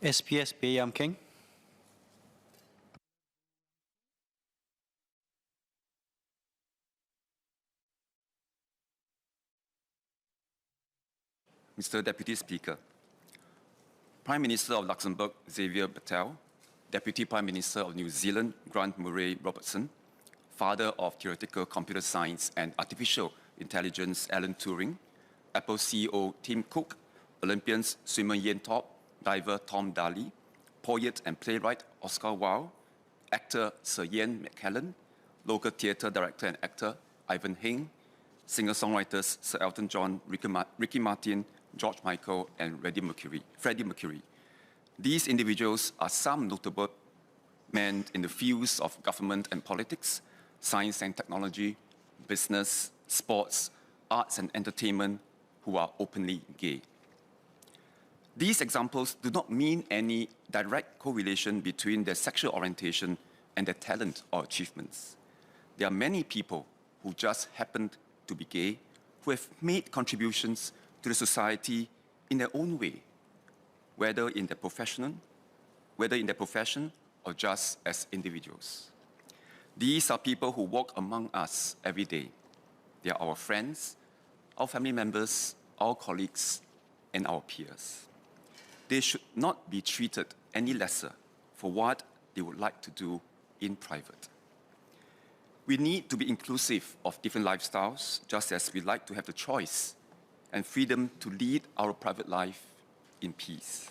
SPS Baey Keng. Mr. Deputy Speaker, Prime Minister of Luxembourg Xavier Bettel, Deputy Prime Minister of New Zealand Grant Murray Robertson, father of theoretical computer science and artificial intelligence Alan Turing, Apple CEO Tim Cook, Olympians swimmer Ian Thorpe, diver Tom Daley, poet and playwright Oscar Wilde, actor Sir Ian McKellen, local theatre director and actor Ivan Hing, singer-songwriters Sir Elton John, Ricky Martin, George Michael, and Freddie Mercury. These individuals are some notable men in the fields of government and politics, science and technology, business, sports, arts and entertainment who are openly gay. These examples do not mean any direct correlation between their sexual orientation and their talent or achievements. There are many people who just happened to be gay who have made contributions to the society in their own way, whether in their profession or just as individuals. These are people who walk among us every day. They are our friends, our family members, our colleagues, and our peers. They should not be treated any lesser for what they would like to do in private. We need to be inclusive of different lifestyles, just as we like to have the choice and freedom to lead our private life in peace.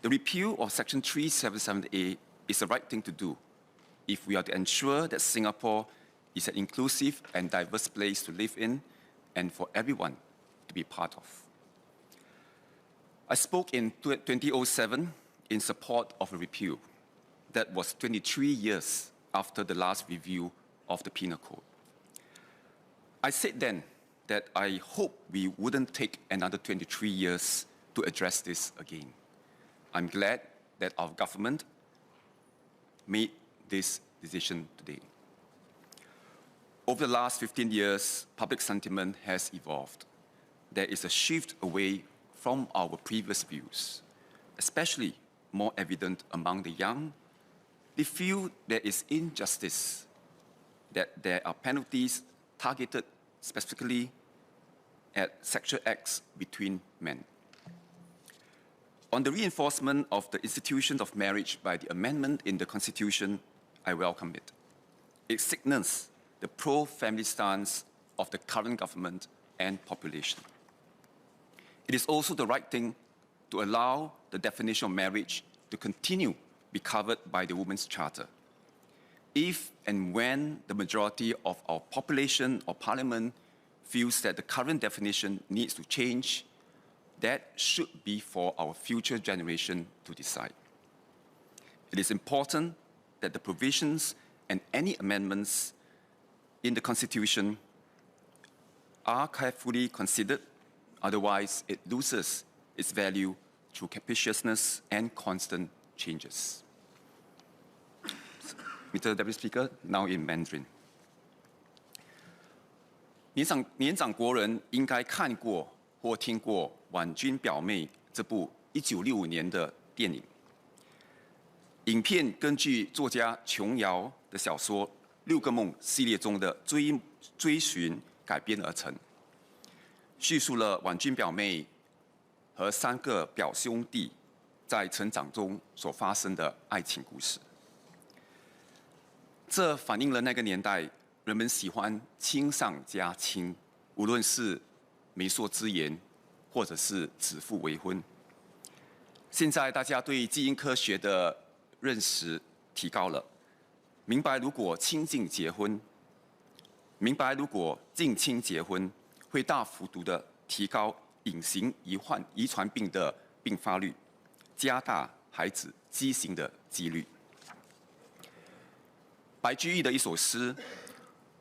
The repeal of Section 377A is the right thing to do if we are to ensure that Singapore is an inclusive and diverse place to live in and for everyone to be part of. I spoke in 2007 in support of a repeal. That was 23 years after the last review of the Penal Code. I said then that I hope we wouldn't take another 23 years to address this again. I'm glad that our government made this decision today. Over the last 15 years, public sentiment has evolved. There is a shift away from our previous views, especially more evident among the young. They feel there is injustice, that there are penalties targeted specifically at sexual acts between men. On the reinforcement of the institution of marriage by the amendment in the Constitution, I welcome it. It signals the pro-family stance of the current government and population. It is also the right thing to allow the definition of marriage to continue be covered by the Women's Charter. If and when the majority of our population or parliament feels that the current definition needs to change, that should be for our future generation to decide. It is important that the provisions and any amendments in the Constitution are carefully considered, otherwise it loses its value through capriciousness and constant changes. Mr. Deputy Speaker, now in Mandarin. 年长国人应该看过或听过《婉君表妹》这部1965年的电影。影片根据作家琼瑶的小说《六个梦》系列中的追寻改编而成，叙述了婉君表妹和3个表兄弟在成长中所发生的爱情故事。这反映了那个年代人们喜欢亲上加亲，无论是媒妁之言，或者是指腹为婚。现在大家对基因科学的认识提高了，明白如果亲近结婚，明白如果近亲结婚，会大幅度的提高隐形遗传病的并发率，加大孩子畸形的几率。白居易的一首诗：“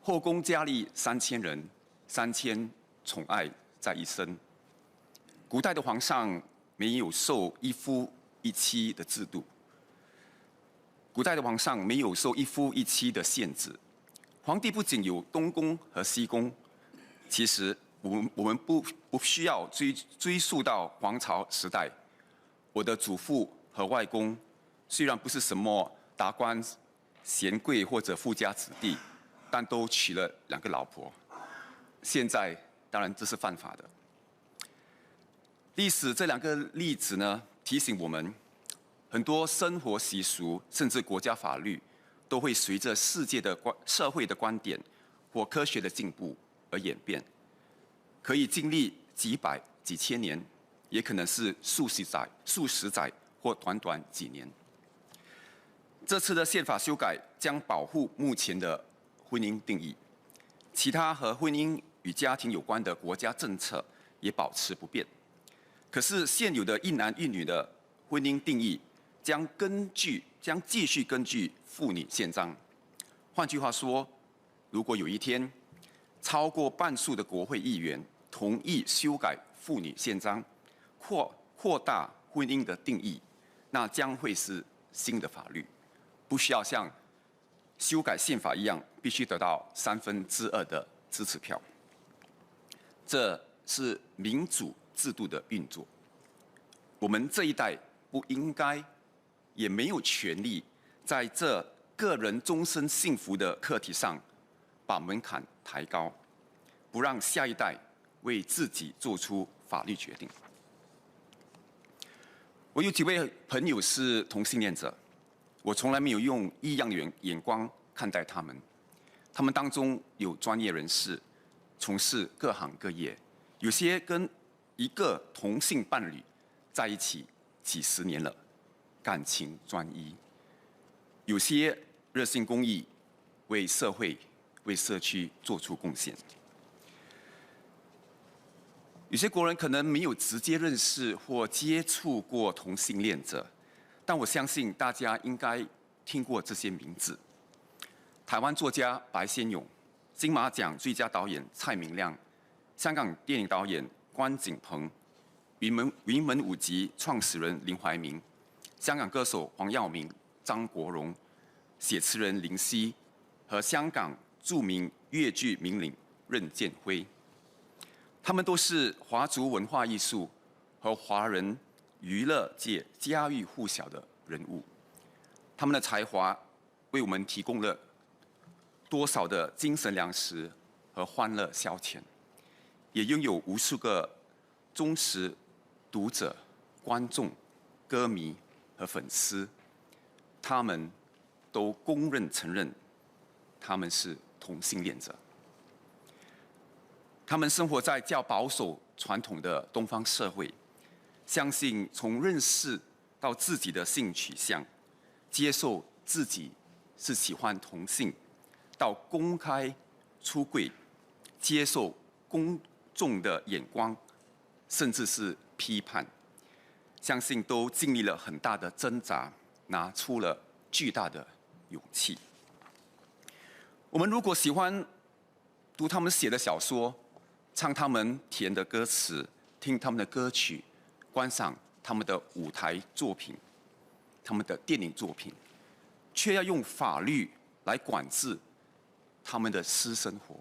后宫佳丽3000人，3000宠爱在一身。”古代的皇上没有受一夫一妻的制度，古代的皇上没有受一夫一妻的限制。皇帝不仅有东宫和西宫，其实我们不需要追溯到皇朝时代，我的祖父和外公虽然不是什么达官显贵或者富家子弟，但都娶了2个老婆。现在当然这是犯法的。历史这2个例子呢，提醒我们，很多生活习俗甚至国家法律，都会随着社会的观点或科学的进步而演变，可以经历几百几千年，也可能是数十载或短短几年。这次的宪法修改将保护目前的婚姻定义，其他和婚姻与家庭有关的国家政策也保持不变。可是现有的1男1女的婚姻定义将继续根据妇女宪章。换句话说，如果有一天超过半数的国会议员同意修改妇女宪章，扩大婚姻的定义，那将会是新的法律，不需要像修改宪法一样，必须得到2/3的支持票。这是民主制度的运作。我们这一代不应该，也没有权利，在这个人终身幸福的课题上，把门槛抬高，不让下一代为自己做出法律决定。我有几位朋友是同性恋者，我从来没有用异样的眼光看待他们。他们当中有专业人士，从事各行各业，有些跟一个同性伴侣在一起几10年了，感情专一；有些热心公益，为社会、为社区做出贡献。有些国人可能没有直接认识或接触过同性恋者，但我相信大家应该听过这些名字：台湾作家白先勇、金马奖最佳导演蔡明亮、香港电影导演关锦鹏、云门舞集创始人林怀民、香港歌手黄耀明、张国荣、写词人林夕和香港著名粤剧名伶任剑辉。他们都是华族文化艺术和华人娱乐界家喻户晓的人物。他们的才华为我们提供了多少的精神粮食和欢乐消遣，也拥有无数个忠实读者、观众、歌迷和粉丝。他们都公认承认他们是同性恋者。他们生活在较保守传统的东方社会，相信从认识到自己的性取向，接受自己是喜欢同性，到公开出柜，接受公众的眼光，甚至是批判，相信都经历了很大的挣扎，拿出了巨大的勇气。我们如果喜欢读他们写的小说，唱他们甜的歌词，听他们的歌曲，观赏他们的舞台作品、他们的电影作品，却要用法律来管制他们的私生活，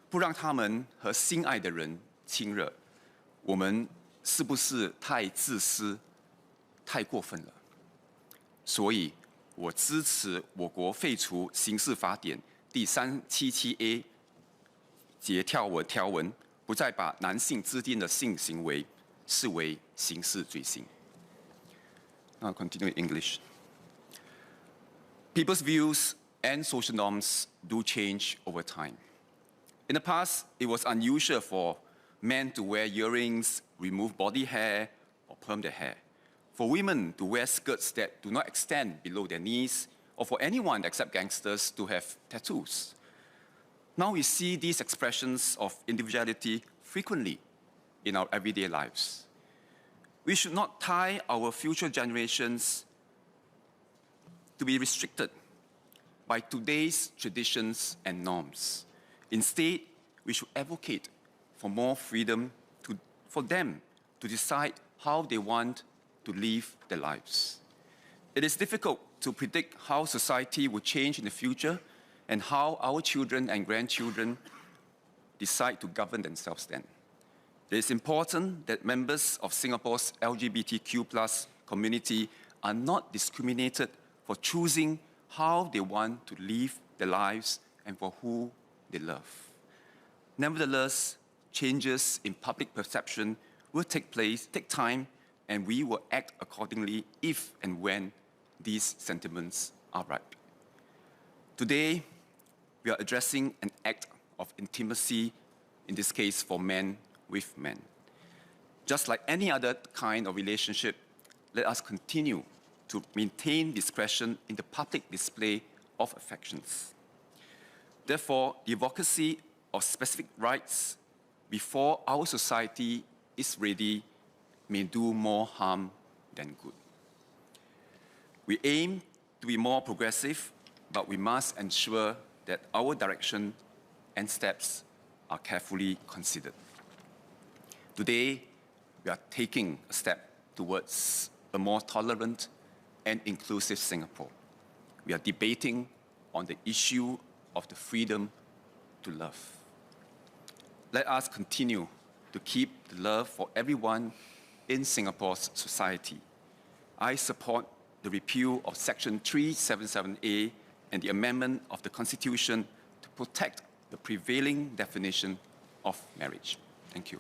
不让他们和心爱的人亲热，我们是不是太自私、太过分了？所以，我支持我国废除刑事法典第377A节条文，不再把男性之间的性行为视为刑事罪行。Now continue in English. People's views and social norms do change over time. In the past, it was unusual for men to wear earrings, remove body hair, or perm their hair. For women to wear skirts that do not extend below their knees, or for anyone except gangsters to have tattoos. Now we see these expressions of individuality frequently in our everyday lives. We should not tie our future generations to be restricted by today's traditions and norms. Instead, we should advocate for more freedom for them to decide how they want to live their lives. It is difficult to predict how society will change in the future and how our children and grandchildren decide to govern themselves then. It is important that members of Singapore's LGBTQ+ community are not discriminated for choosing how they want to live their lives and for who they love. Nevertheless, changes in public perception will take time, and we will act accordingly if and when these sentiments are ripe. Today, we are addressing an act of intimacy, in this case for men with men. Just like any other kind of relationship, let us continue to maintain discretion in the public display of affections. Therefore, the advocacy of specific rights before our society is ready may do more harm than good. We aim to be more progressive, but we must ensure that our direction and steps are carefully considered. Today, we are taking a step towards a more tolerant and inclusive Singapore. We are debating on the issue of the freedom to love. Let us continue to keep the love for everyone in Singapore's society. I support the repeal of Section 377A and the amendment of the Constitution to protect the prevailing definition of marriage. Thank you.